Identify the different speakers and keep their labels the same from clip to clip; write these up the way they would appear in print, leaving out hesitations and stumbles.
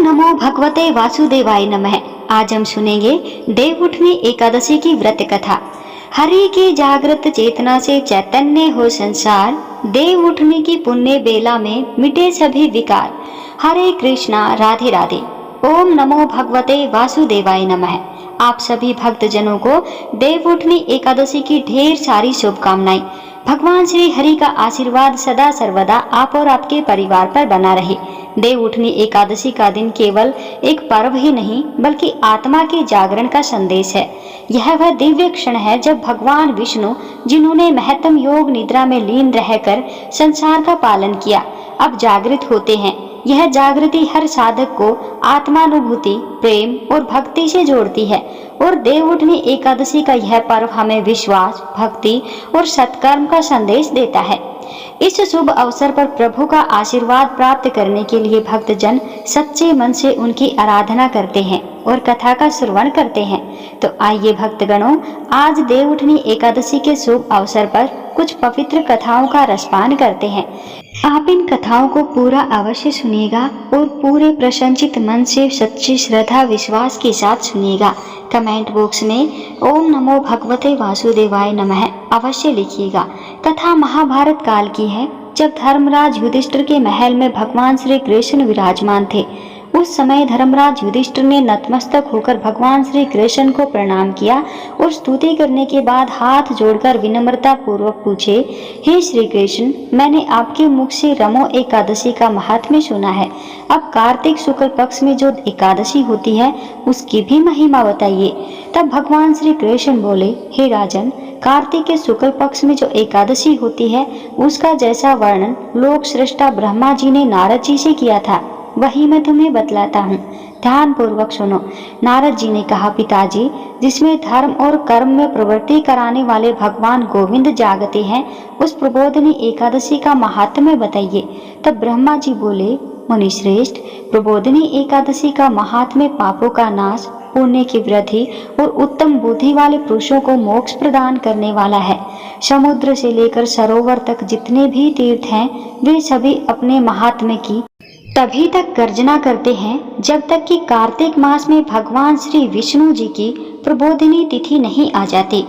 Speaker 1: नमो भगवते वासुदेवाय नमः। आज हम सुनेंगे देवउठनी एकादशी की व्रत कथा। हरि की जागृत चेतना से चैतन्य हो संसार, देवउठनी की पुण्य बेला में मिटे सभी विकार। हरे कृष्णा, राधे राधे। ओम नमो भगवते वासुदेवाय नमः। आप सभी भक्तजनों को देवउठनी एकादशी की ढेर सारी शुभकामनाएं। भगवान श्री हरि का आशीर्वाद सदा सर्वदा आप और आपके परिवार पर बना रहे। देवउठनी एकादशी का दिन केवल एक पर्व ही नहीं बल्कि आत्मा के जागरण का संदेश है। यह वह दिव्य क्षण है जब भगवान विष्णु, जिन्होंने महत्तम योग निद्रा में लीन रहकर संसार का पालन किया, अब जागृत होते हैं। यह जागृति हर साधक को आत्मानुभूति, प्रेम और भक्ति से जोड़ती है और देवउठनी एकादशी का यह पर्व हमें विश्वास, भक्ति और सत्कर्म का संदेश देता है। इस शुभ अवसर पर प्रभु का आशीर्वाद प्राप्त करने के लिए भक्तजन सच्चे मन से उनकी आराधना करते हैं और कथा का श्रवण करते हैं। तो आइए भक्तगणों, आज देवउठनी एकादशी के शुभ अवसर पर कुछ पवित्र कथाओं का रसपान करते हैं। आप इन कथाओं को पूरा अवश्य सुनिएगा और पूरे प्रसन्नचित मन से सच्ची श्रद्धा विश्वास के साथ सुनिएगा। कमेंट बॉक्स में ओम नमो भगवते वासुदेवाय नमः अवश्य लिखिएगा। कथा महाभारत काल की है, जब धर्मराज युधिष्ठिर के महल में भगवान श्री कृष्ण विराजमान थे। उस समय धर्मराज युधिष्ठिर ने नतमस्तक होकर भगवान श्री कृष्ण को प्रणाम किया और स्तुति करने के बाद हाथ जोड़कर विनम्रता पूर्वक पूछे, हे श्री कृष्ण, मैंने आपके मुख से रमो एकादशी का महात्म्य सुना है। अब कार्तिक शुक्ल पक्ष में जो एकादशी होती है उसकी भी महिमा बताइए। तब भगवान श्री कृष्ण बोले, हे राजन, कार्तिक के शुक्ल पक्ष में जो एकादशी होती है उसका जैसा वर्णन लोक सृष्टा ब्रह्मा जी ने नारद जी से किया था, वही मैं तुम्हें बतलाता हूँ। ध्यान पूर्वक सुनो। नारद जी ने कहा, पिताजी, जिसमें धर्म और कर्म में प्रवृत्ति कराने वाले भगवान गोविंद जागते हैं, उस प्रबोधिनी एकादशी का महात्म्य बताइए। तब ब्रह्मा जी बोले, मुनिश्रेष्ठ, प्रबोधिनी एकादशी का महात्म्य पापों का नाश, पुण्य की वृद्धि और उत्तम बुद्धि वाले पुरुषों को मोक्ष प्रदान करने वाला है। समुद्र से लेकर सरोवर तक जितने भी तीर्थ हैं, वे सभी अपने महात्म्य की तभी तक गर्जना करते हैं जब तक कि कार्तिक मास में भगवान श्री विष्णु जी की प्रबोधिनी तिथि नहीं आ जाती।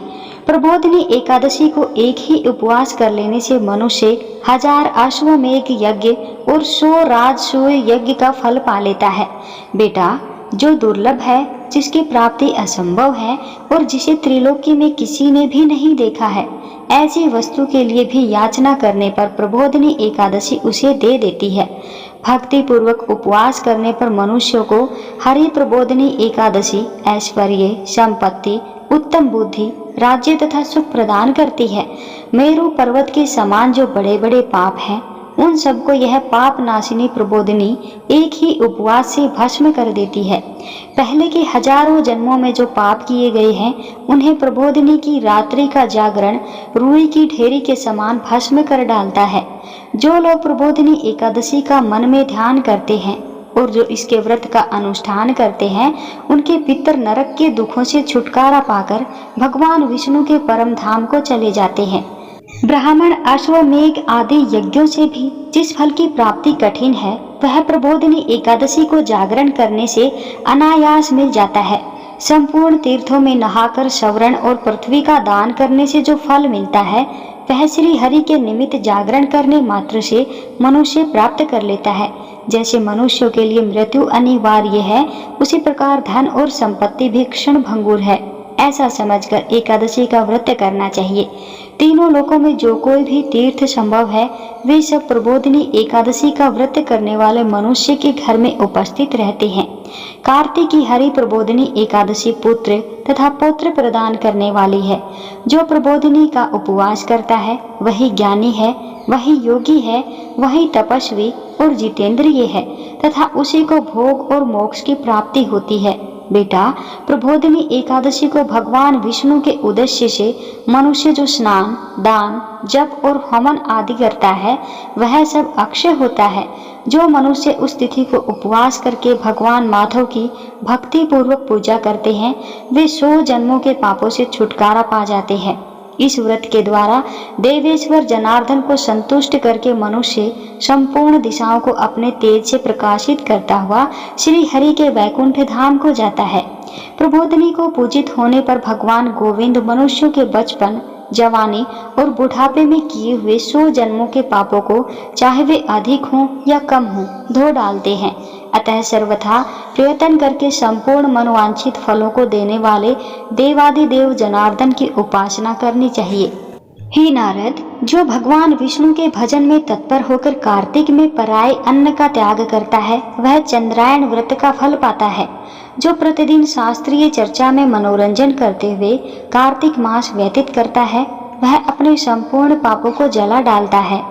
Speaker 1: प्रबोधिनी एकादशी को एक ही उपवास कर लेने से मनुष्य 1000 अश्वमेघ यज्ञ और 100 राजसूय यज्ञ का फल पा लेता है। बेटा, जो दुर्लभ है, जिसकी प्राप्ति असंभव है और जिसे त्रिलोकी में किसी ने भी नहीं देखा है, ऐसी वस्तु के लिए भी याचना करने पर प्रबोधिनी एकादशी उसे दे देती है। भक्ति पूर्वक उपवास करने पर मनुष्यों को हरि प्रबोधिनी एकादशी ऐश्वर्य, संपत्ति, उत्तम बुद्धि, राज्य तथा सुख प्रदान करती है। मेरु पर्वत के समान जो बड़े बड़े पाप हैं, उन सबको यह पाप नाशिनी प्रबोधिनी एक ही उपवास से भस्म कर देती है। पहले के हजारों जन्मों में जो पाप किए गए हैं, उन्हें प्रबोधिनी की रात्रि का जागरण रुई की ढेरी के समान भस्म कर डालता है। जो लोग प्रबोधिनी एकादशी का मन में ध्यान करते हैं और जो इसके व्रत का अनुष्ठान करते हैं, उनके पितर नरक के दुखों से छुटकारा पाकर भगवान विष्णु के परम धाम को चले जाते हैं। ब्राह्मण, अश्वमेघ आदि यज्ञों से भी जिस फल की प्राप्ति कठिन है, वह प्रबोधिनी एकादशी को जागरण करने से अनायास मिल जाता है। संपूर्ण तीर्थों में नहाकर स्वर्ण और पृथ्वी का दान करने से जो फल मिलता है, वह श्री हरि के निमित्त जागरण करने मात्र से मनुष्य प्राप्त कर लेता है। जैसे मनुष्यों के लिए मृत्यु अनिवार्य है, उसी प्रकार धन और संपत्ति भी क्षण भंगुर है। ऐसा समझकर एकादशी का व्रत करना चाहिए। तीनों लोकों में जो कोई भी तीर्थ संभव है, वे सब प्रबोधिनी एकादशी का व्रत करने वाले मनुष्य के घर में उपस्थित रहते हैं। कार्तिक की हरि प्रबोधिनी एकादशी पुत्र तथा पौत्र प्रदान करने वाली है। जो प्रबोधिनी का उपवास करता है, वही ज्ञानी है, वही योगी है, वही तपस्वी और जितेंद्रिय है तथा उसी को भोग और मोक्ष की प्राप्ति होती है। बेटा, प्रबोधिनी एकादशी को भगवान विष्णु के उद्देश्य से मनुष्य जो स्नान, दान, जप और हवन आदि करता है, वह सब अक्षय होता है। जो मनुष्य उस तिथि को उपवास करके भगवान माधव की भक्ति पूर्वक पूजा करते हैं, वे 100 जन्मों के पापों से छुटकारा पा जाते हैं। इस व्रत के द्वारा देवेश्वर जनार्दन को संतुष्ट करके मनुष्य संपूर्ण दिशाओं को अपने तेज से प्रकाशित करता हुआ श्री हरि के वैकुंठ धाम को जाता है। प्रबोधिनी को पूजित होने पर भगवान गोविंद मनुष्यों के बचपन, जवानी और बुढ़ापे में किए हुए 100 जन्मों के पापों को, चाहे वे अधिक हों या कम हों, धो डालते हैं। अतः सर्वथा प्रयत्न करके संपूर्ण मनोवांछित फलों को देने वाले देवादिदेव जनार्दन की उपासना करनी चाहिए। हे नारद, जो भगवान विष्णु के भजन में तत्पर होकर कार्तिक में पराये अन्न का त्याग करता है, वह चंद्रायण व्रत का फल पाता है। जो प्रतिदिन शास्त्रीय चर्चा में मनोरंजन करते हुए कार्तिक मास व्यतीत करता है, वह अपने संपूर्ण पापों को जला डालता है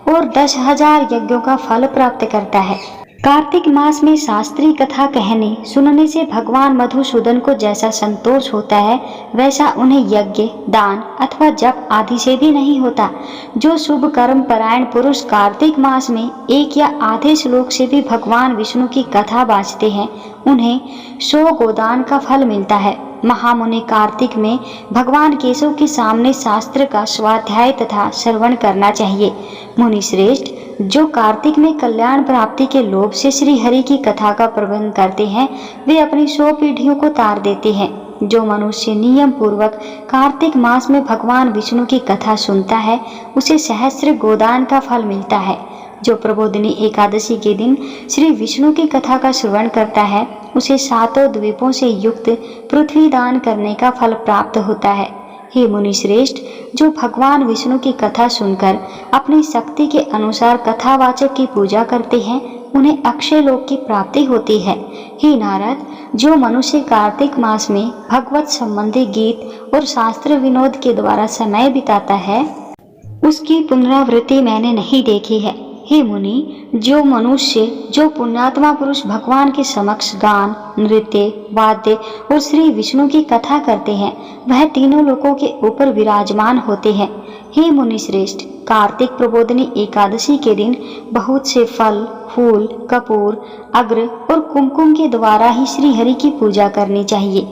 Speaker 1: और 10,000 यज्ञों का फल प्राप्त करता है। कार्तिक मास में शास्त्रीय कथा कहने सुनने से भगवान मधुसूदन को जैसा संतोष होता है, वैसा उन्हें यज्ञ, दान अथवा जप आदि से भी नहीं होता। जो शुभ कर्म परायण पुरुष कार्तिक मास में एक या आधे श्लोक से भी भगवान विष्णु की कथा बाँचते हैं, उन्हें 100 गोदान का फल मिलता है। महामुनि कार्तिक में भगवान केशव के सामने शास्त्र का स्वाध्याय तथा श्रवण करना चाहिए। मुनि श्रेष्ठ, जो कार्तिक में कल्याण प्राप्ति के लोभ से श्री हरि की कथा का प्रबंध करते हैं, वे अपनी 100 पीढ़ियों को तार देते हैं। जो मनुष्य नियम पूर्वक कार्तिक मास में भगवान विष्णु की कथा सुनता है, उसे सहस्त्र गोदान का फल मिलता है। जो प्रबोधिनी एकादशी के दिन श्री विष्णु की कथा का श्रवण करता है, उसे 7 द्वीपों से युक्त पृथ्वी दान करने का फल प्राप्त होता है। हे मुनि श्रेष्ठ, जो भगवान विष्णु की कथा सुनकर अपनी शक्ति के अनुसार कथावाचक की पूजा करते हैं, उन्हें अक्षय लोक की प्राप्ति होती है। हे नारद, जो मनुष्य कार्तिक मास में भगवत संबंधी गीत और शास्त्र विनोद के द्वारा समय बिताता है, उसकी पुनरावृत्ति मैंने नहीं देखी है। हे मुनि, जो पुण्यात्मा पुरुष भगवान के समक्ष गान, नृत्य, वाद्य और श्री विष्णु की कथा करते हैं, वह तीनों लोकों के ऊपर विराजमान होते हैं। हे मुनि श्रेष्ठ, कार्तिक प्रबोधिनी एकादशी के दिन बहुत से फल, फूल, कपूर, अग्र और कुमकुम के द्वारा ही श्री हरि की पूजा करनी चाहिए।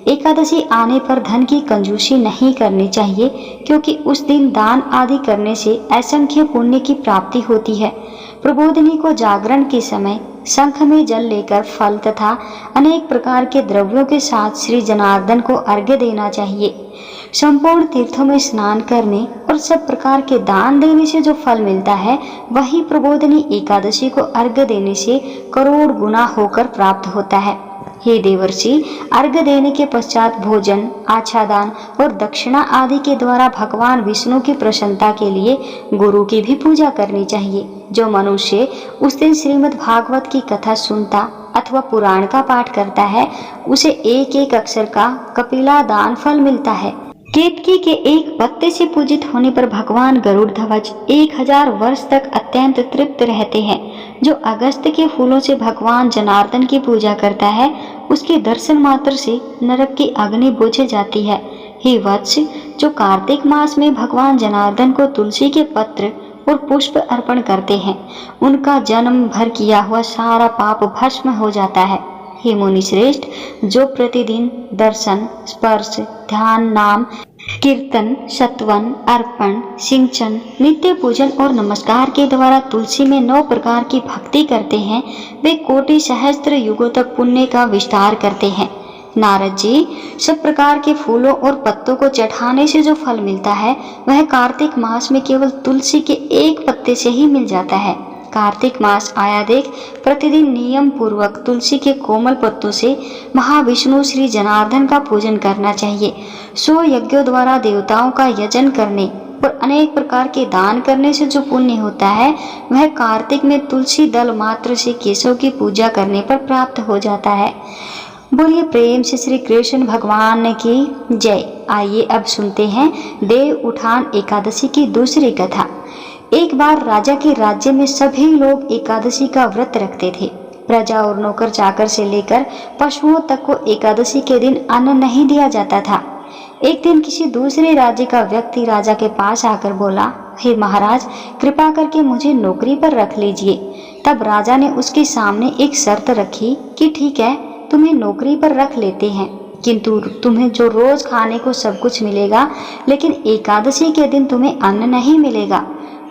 Speaker 1: एकादशी आने पर धन की कंजूसी नहीं करनी चाहिए, क्योंकि उस दिन दान आदि करने से असंख्य पुण्य की प्राप्ति होती है। प्रबोधिनी को जागरण के समय शंख में जल लेकर फल तथा अनेक प्रकार के द्रव्यों के साथ श्री जनार्दन को अर्घ्य देना चाहिए। संपूर्ण तीर्थों में स्नान करने और सब प्रकार के दान देने से जो फल मिलता है, वही प्रबोधिनी एकादशी को अर्घ्य देने से करोड़ गुना होकर प्राप्त होता है। हे देवर्षि, अर्घ्य देने के पश्चात भोजन, आच्छादन और दक्षिणा आदि के द्वारा भगवान विष्णु की प्रसन्नता के लिए गुरु की भी पूजा करनी चाहिए। जो मनुष्य उस दिन श्रीमद् भागवत की कथा सुनता अथवा पुराण का पाठ करता है, उसे एक एक अक्षर का कपिला दान फल मिलता है। केतकी के एक पत्ते से पूजित होने पर भगवान गरुड़ ध्वज 1000 वर्ष तक अत्यंत तृप्त रहते हैं। जो अगस्त के फूलों से भगवान जनार्दन की पूजा करता है, उसके दर्शन मात्र से नरक की अग्नि बुझ जाती है। हे वत्स, जो कार्तिक मास में भगवान जनार्दन को तुलसी के पत्र और पुष्प अर्पण करते हैं, उनका जन्म भर किया हुआ सारा पाप भस्म हो जाता है। हे मुनि श्रेष्ठ, जो प्रतिदिन दर्शन, स्पर्श, ध्यान, नाम, कीर्तन, सत्वन, अर्पण, सिंचन, नित्य पूजन और नमस्कार के द्वारा तुलसी में 9 प्रकार की भक्ति करते हैं, वे कोटि सहस्त्र युगों तक पुण्य का विस्तार करते हैं। नारद जी, सब प्रकार के फूलों और पत्तों को चढ़ाने से जो फल मिलता है, वह कार्तिक मास में केवल तुलसी के एक पत्ते से ही मिल जाता है। कार्तिक मास आया देख प्रतिदिन नियम पूर्वक तुलसी के कोमल पत्तों से महाविष्णु श्री जनार्दन का पूजन करना चाहिए। 100 यज्ञों द्वारा देवताओं का यजन करने और अनेक प्रकार के दान करने से जो पुण्य होता है, वह कार्तिक में तुलसी दल मात्र से केशव की पूजा करने पर प्राप्त हो जाता है। बोलिए प्रेम से श्री कृष्ण भगवान की जय। आइए अब सुनते हैं देव उठान एकादशी की दूसरी कथा। एक बार राजा के राज्य में सभी लोग एकादशी का व्रत रखते थे। प्रजा और नौकर चाकर से लेकर पशुओं तक को एकादशी के दिन अन्न नहीं दिया जाता था। एक दिन किसी दूसरे राज्य का व्यक्ति राजा के पास आकर बोला, हे महाराज, कृपा करके मुझे नौकरी पर रख लीजिए। तब राजा ने उसके सामने एक शर्त रखी कि ठीक है, तुम्हें नौकरी पर रख लेते हैं, किंतु तुम्हें जो रोज खाने को सब कुछ मिलेगा, लेकिन एकादशी के दिन तुम्हें अन्न नहीं मिलेगा।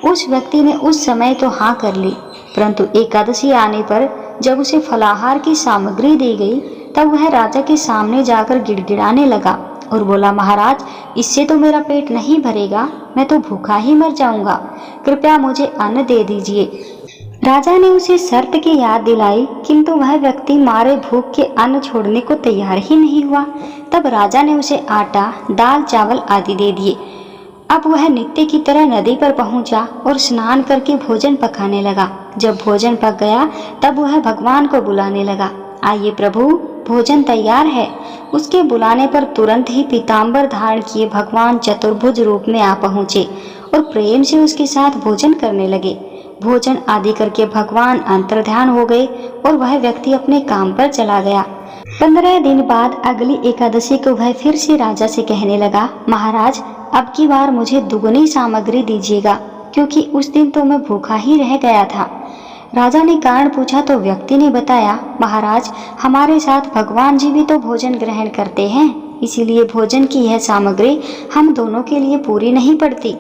Speaker 1: उस व्यक्ति ने उस समय तो हाँ कर ली, परंतु एकादशी आने पर जब उसे फलाहार की सामग्री दी गई तब वह राजा के सामने जाकर गिड़गिड़ाने लगा और बोला, महाराज, इससे तो मेरा पेट नहीं भरेगा, मैं तो भूखा ही मर जाऊंगा, कृपया मुझे अन्न दे दीजिए। राजा ने उसे शर्त की याद दिलाई, किंतु वह व्यक्ति मारे भूख के अन्न छोड़ने को तैयार ही नहीं हुआ। तब राजा ने उसे आटा, दाल, चावल आदि दे दिए। अब वह नित्य की तरह नदी पर पहुंचा और स्नान करके भोजन पकाने लगा। जब भोजन पक गया तब वह भगवान को बुलाने लगा, आइए प्रभु, भोजन तैयार है। उसके बुलाने पर तुरंत ही पीताम्बर धारण किए भगवान चतुर्भुज रूप में आ पहुँचे और प्रेम से उसके साथ भोजन करने लगे। भोजन आदि करके भगवान अंतर्ध्यान हो गए और वह व्यक्ति अपने काम पर चला गया। 15 दिन बाद अगली एकादशी को वह फिर से राजा से कहने लगा, महाराज, अब की बार मुझे दुगनी सामग्री दीजिएगा, क्योंकि उस दिन तो मैं भूखा ही रह गया था। राजा ने कारण पूछा तो व्यक्ति ने बताया, महाराज, हमारे साथ भगवान जी भी तो भोजन ग्रहण करते हैं, इसीलिए भोजन की यह सामग्री हम दोनों के लिए पूरी नहीं पड़ती।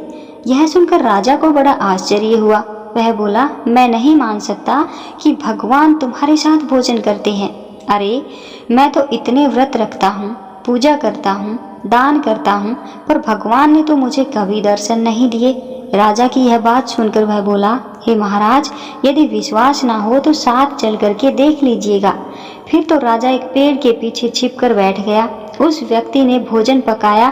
Speaker 1: यह सुनकर राजा को बड़ा आश्चर्य हुआ। वह बोला, मैं नहीं मान सकता कि भगवान तुम्हारे साथ भोजन करते हैं। अरे, मैं तो इतने व्रत रखता हूँ, पूजा करता हूँ, दान करता हूँ, पर भगवान ने तो मुझे कभी दर्शन नहीं दिए। राजा की यह बात सुनकर वह बोला, हे महाराज, यदि विश्वास ना हो तो साथ चल करके देख लीजिएगा। फिर तो राजा एक पेड़ के पीछे छिपकर बैठ गया। उस व्यक्ति ने भोजन पकाया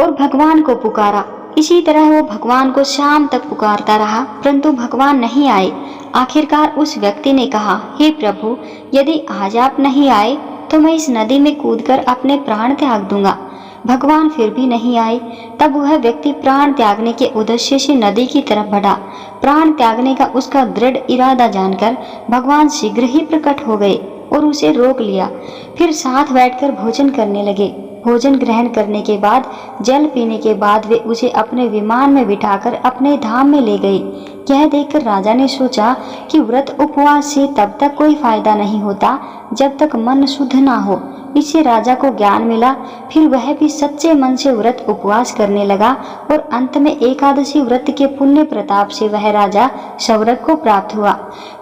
Speaker 1: और भगवान को पुकारा। इसी तरह वो भगवान को शाम तक पुकारता रहा, परंतु भगवान नहीं आए। आखिरकार उस व्यक्ति ने कहा, हे प्रभु, यदि आज आप नहीं आए तो मैं इस नदी में कूदकर अपने प्राण त्याग दूंगा। भगवान फिर भी नहीं आए। तब वह व्यक्ति प्राण त्यागने के उद्देश्य से नदी की तरफ बढ़ा। प्राण त्यागने का उसका दृढ़ इरादा जानकर भगवान शीघ्र ही प्रकट हो गए और उसे रोक लिया। फिर साथ बैठकर भोजन करने लगे। भोजन ग्रहण करने के बाद, जल पीने के बाद वे उसे अपने विमान में बिठाकर अपने धाम में ले गए। यह देखकर राजा ने सोचा कि व्रत उपवास से तब तक कोई फायदा नहीं होता जब तक मन शुद्ध ना हो। इससे राजा को ज्ञान मिला। फिर वह भी सच्चे मन से व्रत उपवास करने लगा और अंत में एकादशी व्रत के पुण्य प्रताप से वह राजा सौवर्ग को प्राप्त हुआ।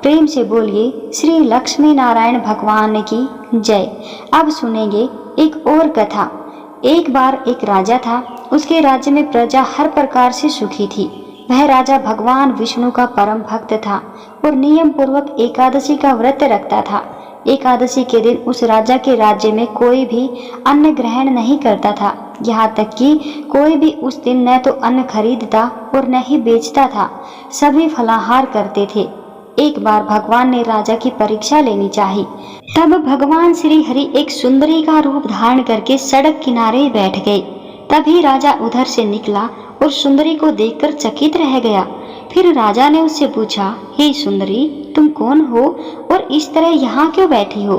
Speaker 1: प्रेम से बोलिए श्री लक्ष्मी नारायण भगवान की जय। अब सुनेंगे एक और कथा। एक बार एक राजा था। उसके राज्य में प्रजा हर प्रकार से सुखी थी। वह राजा भगवान विष्णु का परम भक्त था और नियम पूर्वक एकादशी का व्रत रखता था। एकादशी के दिन उस राजा के राज्य में कोई भी अन्न ग्रहण नहीं करता था। यहाँ तक कि कोई भी उस दिन न तो अन्न खरीदता और न ही बेचता था। सभी फलाहार करते थे। एक बार भगवान ने राजा की परीक्षा लेनी चाहिए। तब भगवान श्री हरि एक सुंदरी का रूप धारण करके सड़क किनारे बैठ गए। तभी राजा उधर से निकला और सुंदरी को देखकर चकित रह गया। फिर राजा ने उससे पूछा, हे सुंदरी, तुम कौन हो और इस तरह यहाँ क्यों बैठी हो?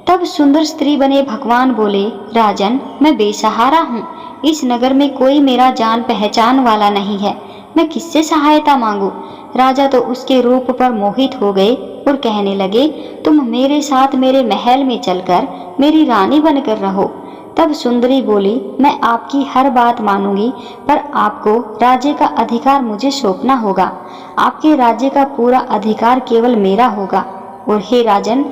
Speaker 1: तब सुंदर स्त्री बने भगवान बोले, राजन, मैं बेसहारा हूँ। इस नगर में कोई मेरा जान पहचान वाला नहीं है। मैं किससे सहायता मांगू? राजा तो उसके रूप पर मोहित हो गए और कहने लगे, तुम मेरे साथ मेरे महल में चलकर मेरी रानी बनकर रहो। तब सुंदरी बोली, मैं आपकी हर बात मानूंगी, पर आपको राज्य का अधिकार मुझे सौंपना होगा। आपके राज्य का पूरा अधिकार केवल मेरा होगा। और हे राजन,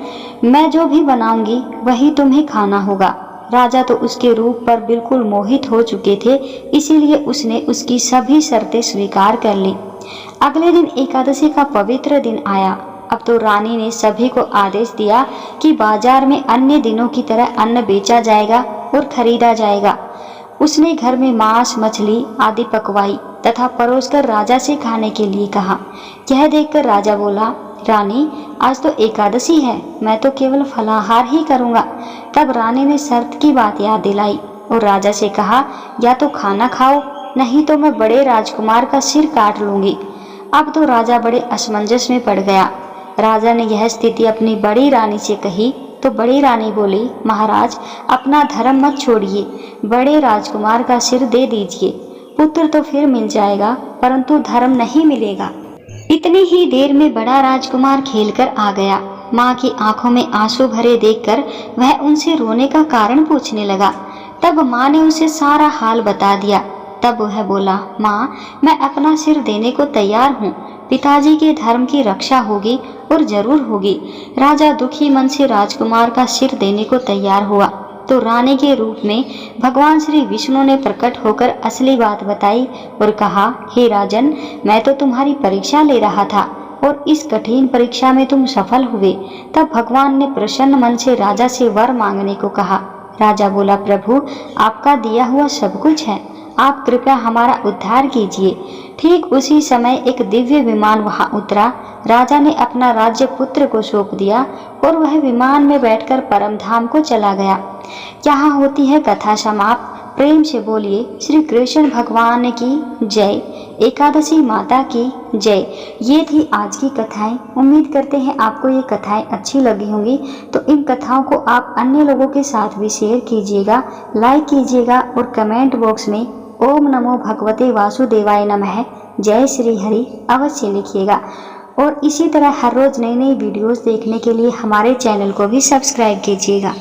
Speaker 1: मैं जो भी बनाऊंगी वही तुम्हें खाना होगा। राजा तो उसके रूप पर बिल्कुल मोहित हो चुके थे, इसीलिए उसने उसकी सभी शर्तें स्वीकार कर ली। अगले दिन एकादशी का पवित्र दिन आया। अब तो रानी ने सभी को आदेश दिया कि बाजार में अन्य दिनों की तरह अन्न बेचा जाएगा और खरीदा जाएगा। उसने घर में मांस, मछली आदि पकवाई तथा परोसकर राजा से खाने के लिए कहा। यह देखकर राजा बोला, रानी, आज तो एकादशी है, मैं तो केवल फलाहार ही करूँगा। तब रानी ने शर्त की बात याद दिलाई और राजा से कहा, या तो खाना खाओ, नहीं तो मैं बड़े राजकुमार का सिर काट लूंगी। अब तो राजा बड़े असमंजस में पड़ गया। राजा ने यह स्थिति अपनी बड़ी रानी से कही तो बड़ी रानी बोली, महाराज, अपना धर्म मत छोड़िए, बड़े राजकुमार का सिर दे दीजिए। पुत्र तो फिर मिल जाएगा, परंतु धर्म नहीं मिलेगा। इतनी ही देर में बड़ा राजकुमार खेलकर आ गया। माँ की आंखों में आंसू भरे देखकर वह उनसे रोने का कारण पूछने लगा। तब माँ ने उसे सारा हाल बता दिया। तब वह बोला, माँ, मैं अपना सिर देने को तैयार हूँ। पिताजी के धर्म की रक्षा होगी और जरूर होगी। राजा दुखी मन से राजकुमार का सिर देने को तैयार हुआ तो रानी के रूप में भगवान श्री विष्णु ने प्रकट होकर असली बात बताई और कहा, हे राजन, मैं तो तुम्हारी परीक्षा ले रहा था और इस कठिन परीक्षा में तुम सफल हुए। तब भगवान ने प्रसन्न मन से राजा से वर मांगने को कहा। राजा बोला, प्रभु, आपका दिया हुआ सब कुछ है, आप कृपया हमारा उद्धार कीजिए। ठीक उसी समय एक दिव्य विमान वहां उतरा। राजा ने अपना राज्य पुत्र को सौंप दिया और वह विमान में बैठकर परम धाम को चला गया। यहाँ होती है कथा समाप्त। प्रेम से बोलिए श्री कृष्ण भगवान की जय, एकादशी माता की जय। ये थी आज की कथाएं। उम्मीद करते हैं आपको ये कथाएं अच्छी लगी होंगी। तो इन कथाओं को आप अन्य लोगों के साथ भी शेयर कीजिएगा, लाइक कीजिएगा और कमेंट बॉक्स में ओम नमो भगवते वासुदेवाय नमः, जय श्री हरि अवश्य लिखिएगा। और इसी तरह हर रोज नई नई वीडियोस देखने के लिए हमारे चैनल को भी सब्सक्राइब कीजिएगा।